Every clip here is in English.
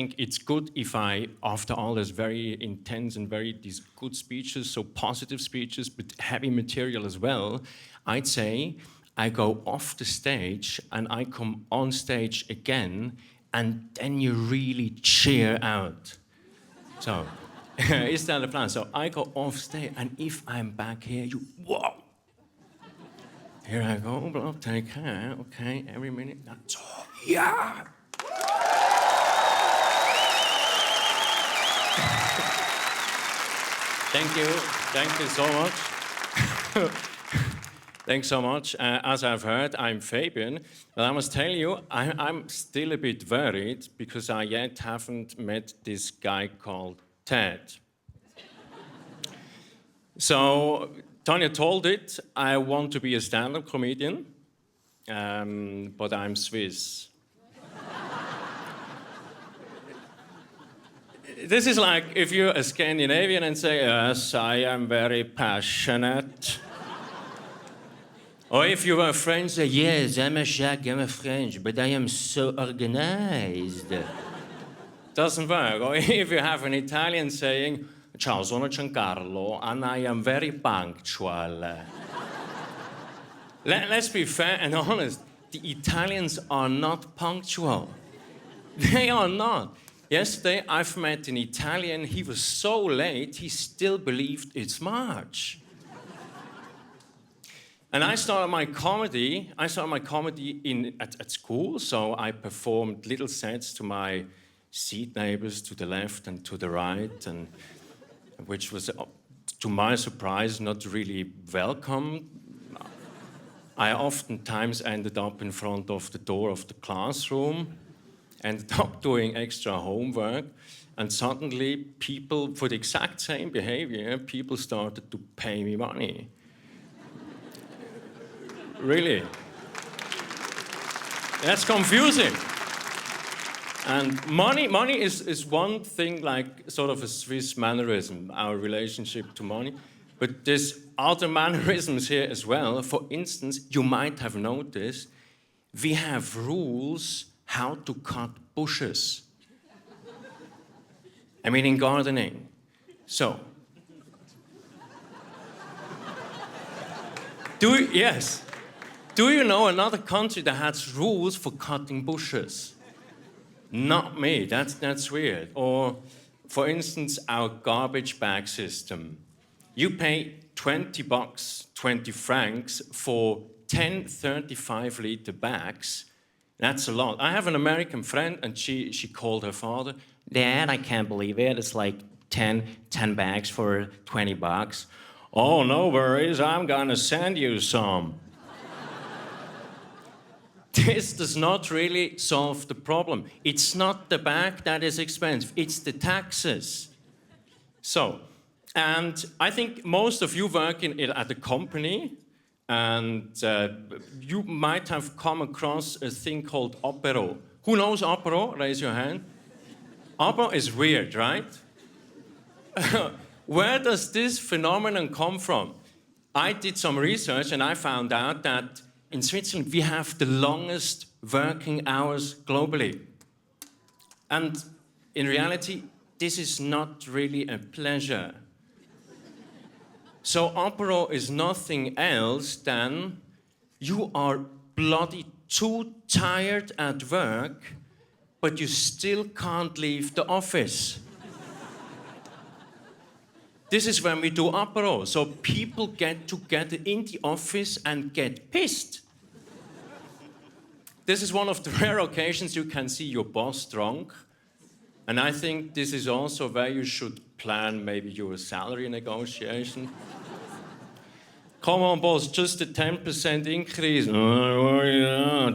think it's good if I, after all this very intense and these good speeches, so positive speeches, but heavy material as well, I'd say I go off the stage and I come on stage again, and then you really cheer out. So, is that the plan? So I go off stage, and if I'm back here, you, whoa! Here I go, blah, take care, okay, every minute, that's all, yeah! Thank you so much. Thanks so much. As I've heard, I'm Fabian, but I must tell you, I'm still a bit worried because I yet haven't met this guy called Ted. So, Tanya told it, I want to be a stand-up comedian, but I'm Swiss. This is like if you're a Scandinavian and say, yes, I am very passionate. Or if you are French, say, yes, I'm a Jacques, I'm a French, but I am so organized. Doesn't work. Or if you have an Italian saying, ciao, sono Giancarlo, and I am very punctual. Let's be fair and honest. The Italians are not punctual. They are not. Yesterday, I've met an Italian. He was so late, he still believed it's March. And I started my comedy at school, so I performed little sets to my seat neighbors to the left and to the right, and which was, to my surprise, not really welcome. I oftentimes ended up in front of the door of the classroom, ended up doing extra homework, and suddenly people, for the exact same behavior, people started to pay me money. Really. That's confusing. And money is one thing, like sort of a Swiss mannerism, our relationship to money. But there's other mannerisms here as well. For instance, you might have noticed, we have rules how to cut bushes. I mean, in gardening. So, yes. Do you know another country that has rules for cutting bushes? Not me, that's weird. Or, for instance, our garbage bag system. You pay 20 bucks, 20 francs for 10 35-liter bags. That's a lot. I have an American friend, and she called her father, Dad, I can't believe it. It's like 10 bags for 20 bucks. Oh, no worries, I'm gonna send you some. This does not really solve the problem. It's not the bag that is expensive, it's the taxes. So, and I think most of you work at a company, and you might have come across a thing called apéro. Who knows apéro? Raise your hand. Apéro is weird, right? Where does this phenomenon come from? I did some research and I found out that in Switzerland we have the longest working hours globally. And in reality, this is not really a pleasure. So apéro is nothing else than you are bloody too tired at work, but you still can't leave the office. This is when we do apéro. So people get together in the office and get pissed. This is one of the rare occasions you can see your boss drunk. And I think this is also where you should plan maybe your salary negotiation. Come on, boss, just a 10% increase.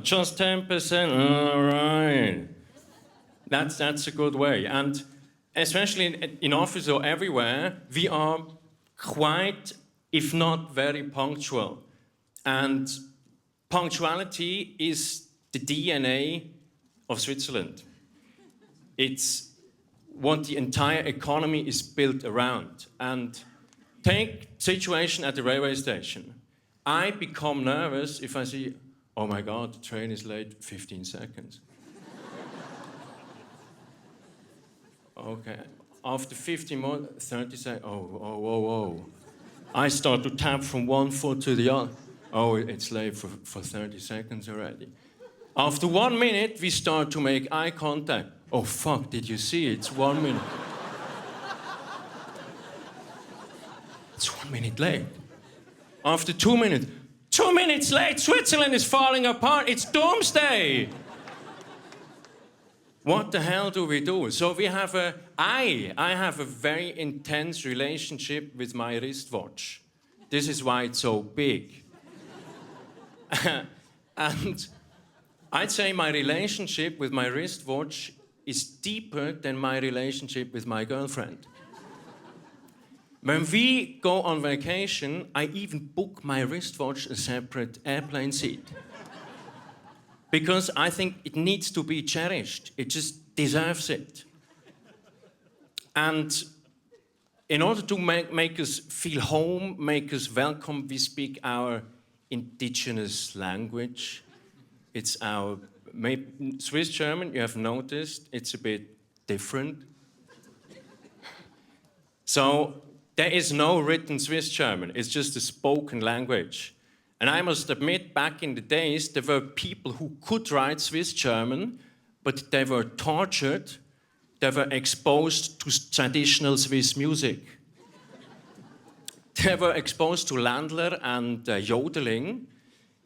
Just 10%, all right. That's a good way. And especially in office or everywhere, we are quite, if not very punctual. And punctuality is the DNA of Switzerland. It's what the entire economy is built around. And take situation at the railway station. I become nervous if I see, oh my God, the train is late 15 seconds. Okay. After 50 more, 30 seconds. Oh. I start to tap from one foot to the other. Oh, it's late for 30 seconds already. After 1 minute, we start to make eye contact. Oh, fuck, did you see? It's 1 minute. It's 1 minute late. After 2 minutes, 2 minutes late, Switzerland is falling apart. It's doomsday. What the hell do we do? So we have I have a very intense relationship with my wristwatch. This is why it's so big. And I'd say my relationship with my wristwatch is deeper than my relationship with my girlfriend. When we go on vacation, I even book my wristwatch a separate airplane seat. Because I think it needs to be cherished. It just deserves it. And in order to make us feel home, make us welcome, we speak our indigenous language. It's our Swiss German, you have noticed, it's a bit different. So there is no written Swiss German, it's just a spoken language. And I must admit, back in the days, there were people who could write Swiss German, but they were tortured, they were exposed to traditional Swiss music. They were exposed to Ländler and yodeling,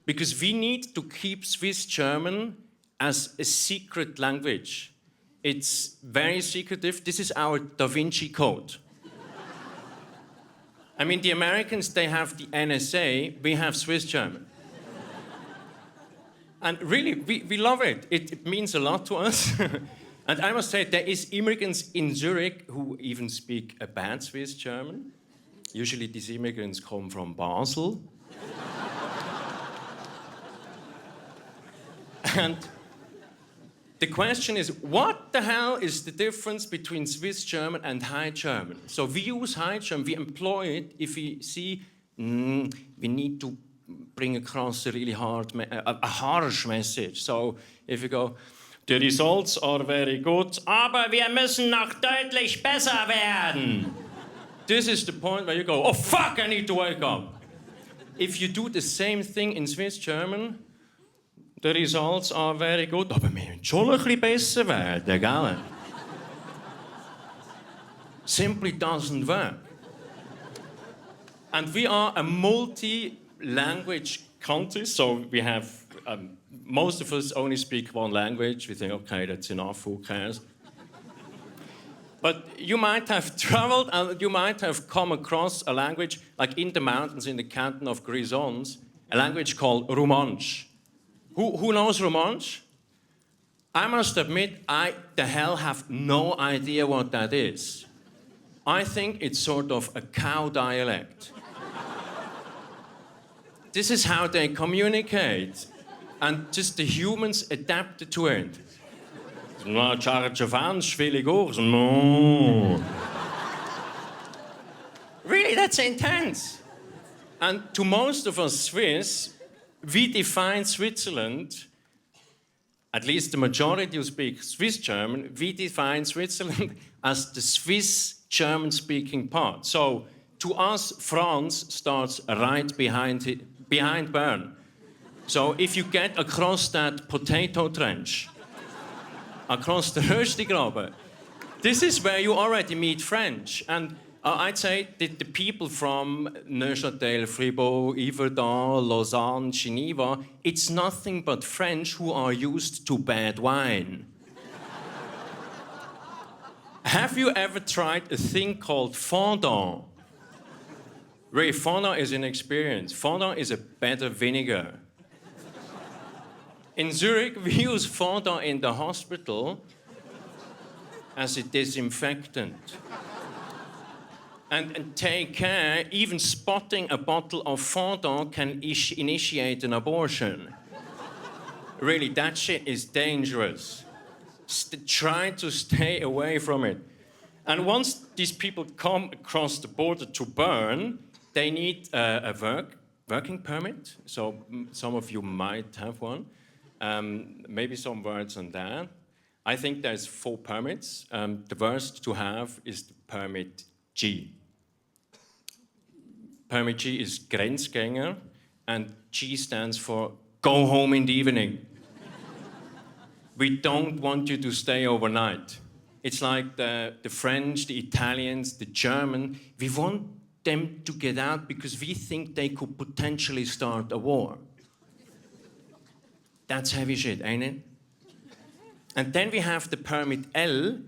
because we need to keep Swiss German as a secret language. It's very secretive. This is our Da Vinci Code. I mean, the Americans, they have the NSA, we have Swiss German. And really, we love it. It means a lot to us. And I must say, there is immigrants in Zurich who even speak a bad Swiss German. Usually these immigrants come from Basel. And the question is, what the hell is the difference between Swiss German and High German? So we use High German, we employ it if we see we need to bring across a really a harsh message. So if you go, the results are very good, aber wir müssen noch deutlich besser werden. This is the point where you go, oh fuck, I need to wake up. If you do the same thing in Swiss German, the results are very good, aber wir müssen schon ein bisschen besser werden, gell? Simply doesn't work. And we are a multi-language country, so we have, most of us only speak one language. We think, okay, that's enough, who cares? But you might have traveled and you might have come across a language, like in the mountains in the canton of Grisons, a language called Romansh. Who knows Romansh? I must admit, I the hell have no idea what that is. I think it's sort of a cow dialect. This is how they communicate. And just the humans adapted to it. Really, that's intense. And to most of us Swiss, we define Switzerland, at least the majority who speak Swiss German, we define Switzerland as the Swiss German-speaking part. So to us, France starts right behind Bern. So if you get across that potato trench, across the Röstigraben, this is where you already meet French. And I'd say that the people from Neuchâtel, Fribourg, Yverdon, Lausanne, Geneva, it's nothing but French who are used to bad wine. Have you ever tried a thing called fondant? Really, fondant is an experience. Fondant is a better vinegar. In Zurich, we use fondant in the hospital as a disinfectant. And take care, even spotting a bottle of fondant can initiate an abortion. Really, that shit is dangerous. Try to stay away from it. And once these people come across the border to Bern, they need a working permit. So some of you might have one. Maybe some words on that. I think there's 4 permits. The worst to have is the permit G. Permit G is Grenzgänger, and G stands for go home in the evening. We don't want you to stay overnight. It's like the French, the Italians, the German. We want them to get out because we think they could potentially start a war. That's heavy shit, ain't it? And then we have the permit L.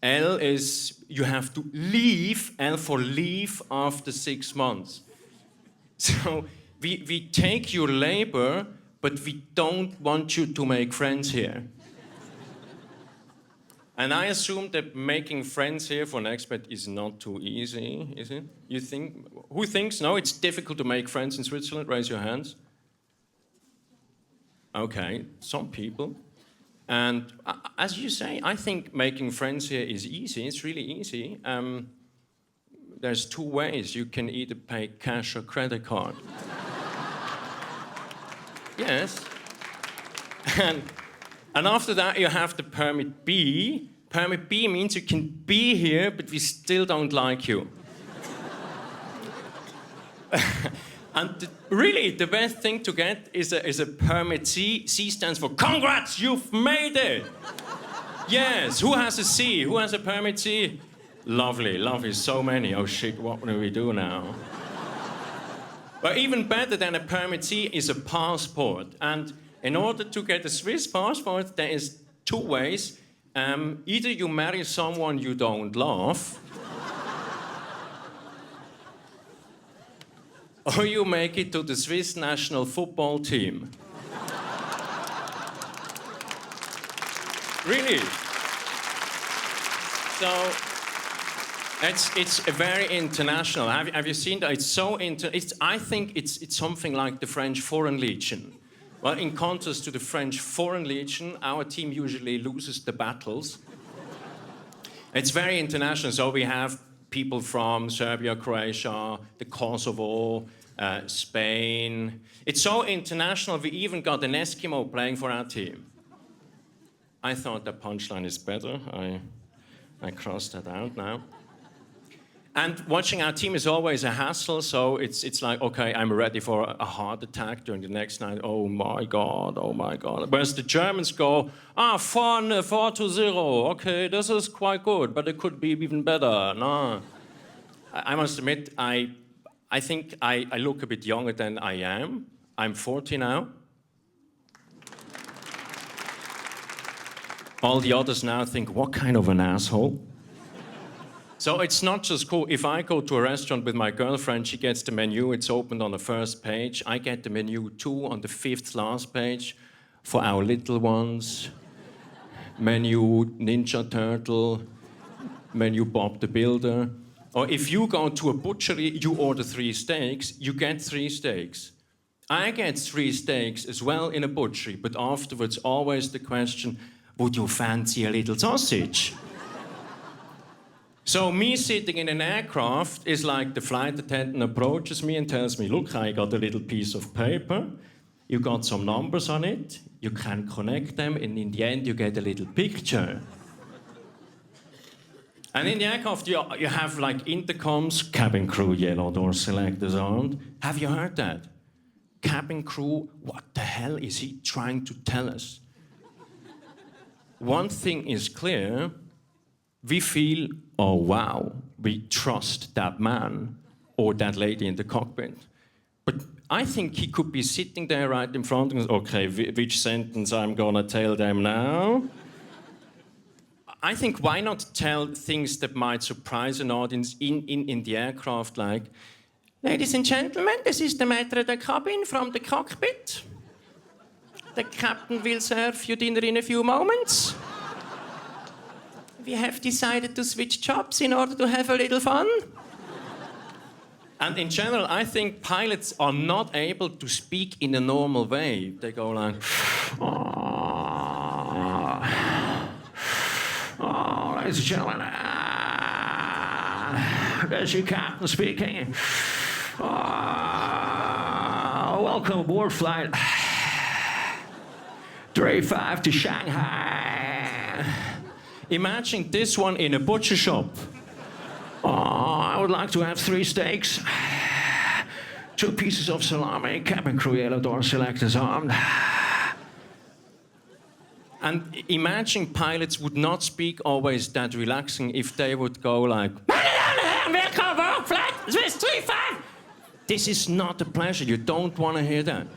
L is you have to leave, L for leave after 6 months. So we take your labor, but we don't want you to make friends here. And I assume that making friends here for an expat is not too easy, is it? You think? Who thinks? No, it's difficult to make friends in Switzerland? Raise your hands. Okay, some people. And as you say, I think making friends here is easy. It's really easy. There's 2 ways. You can either pay cash or credit card. Yes. And after that, you have the permit B. Permit B means you can be here, but we still don't like you. And really, the best thing to get is a permit C. C stands for congrats, you've made it. Yes, who has a C? Who has a permit C? Lovely, lovely, so many. Oh shit, what do we do now? But even better than a permit C is a passport. And in order to get a Swiss passport, there is 2 ways. Either you marry someone you don't love, or you make it to the Swiss national football team. Really. So it's very international. Have you seen that? It's so I think it's something like the French Foreign Legion. Well, in contrast to the French Foreign Legion, our team usually loses the battles. It's very international, so we have people from Serbia, Croatia, the Kosovo, Spain. It's so international, we even got an Eskimo playing for our team. I thought the punchline is better. I crossed that out now. And watching our team is always a hassle, so it's like, okay, I'm ready for a heart attack during the next night. Oh my God, oh my God. Whereas the Germans go, 4-0, okay, this is quite good, but it could be even better. No. I must admit, I think I look a bit younger than I am. I'm 40 now. All the others now think, what kind of an asshole? So it's not just cool. If I go to a restaurant with my girlfriend, she gets the menu, it's opened on the first page. I get the menu too on the 5th last page for our little ones. Menu Ninja Turtle, menu Bob the Builder. Or if you go to a butchery, you order 3 steaks, you get 3 steaks. I get 3 steaks as well in a butchery, but afterwards always the question, would you fancy a little sausage? So me sitting in an aircraft is like the flight attendant approaches me and tells me, look, I got a little piece of paper, you got some numbers on it, you can connect them, and in the end you get a little picture. And in the aircraft you have like intercoms, cabin crew, yellow door selectors on. Have you heard that? Cabin crew, what the hell is he trying to tell us? One thing is clear, we feel, oh wow, we trust that man or that lady in the cockpit. But I think he could be sitting there right in front of us, okay, which sentence I'm gonna tell them now? I think why not tell things that might surprise an audience in the aircraft, like, ladies and gentlemen, this is the maître de cabine from the cockpit. The captain will serve you dinner in a few moments. We have decided to switch jobs in order to have a little fun. And in general, I think pilots are not able to speak in a normal way. They go like, ladies and gentlemen, there's your captain speaking. Welcome aboard flight 35 to Shanghai. Imagine this one in a butcher shop. Oh, I would like to have 3 steaks, 2 pieces of salami, cabin cruella door selectors armed. And imagine pilots would not speak always that relaxing if they would go like, welcome, flight Swiss 35. This is not a pleasure. You don't want to hear that.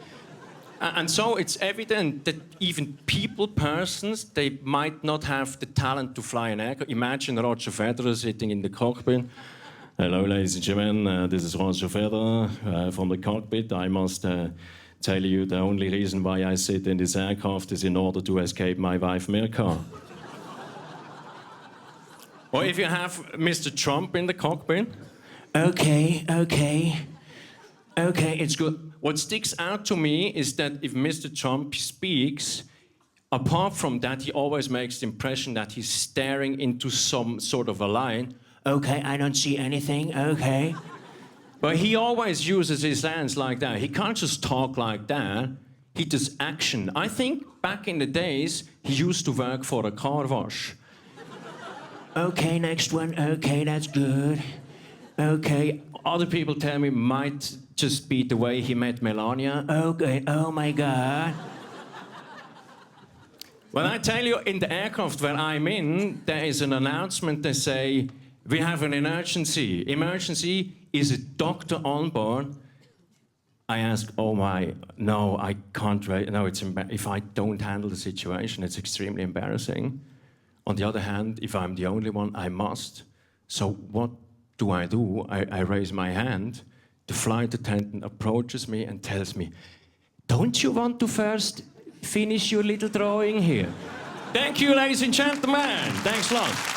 And so it's evident that even persons, they might not have the talent to fly an aircraft. Imagine Roger Federer sitting in the cockpit. Hello, ladies and gentlemen. This is Roger Federer from the cockpit. I must tell you the only reason why I sit in this aircraft is in order to escape my wife, Mirka. Or if you have Mr. Trump in the cockpit. Okay, it's good. What sticks out to me is that if Mr. Trump speaks, apart from that, he always makes the impression that he's staring into some sort of a line. Okay, I don't see anything, okay. But he always uses his hands like that. He can't just talk like that. He does action. I think back in the days, he used to work for a car wash. Okay, next one. Okay, that's good. Okay, other people tell me might just be the way he met Melania. Okay, oh my God. Well, I tell you, in the aircraft where I'm in, there is an announcement. They say, we have an emergency. Emergency, is a doctor on board? I ask, oh my, no, I can't wait. No, if I don't handle the situation, it's extremely embarrassing. On the other hand, if I'm the only one, I must. So what do? I raise my hand. The flight attendant approaches me and tells me, don't you want to first finish your little drawing here? Thank you, ladies and gentlemen. Thanks a lot.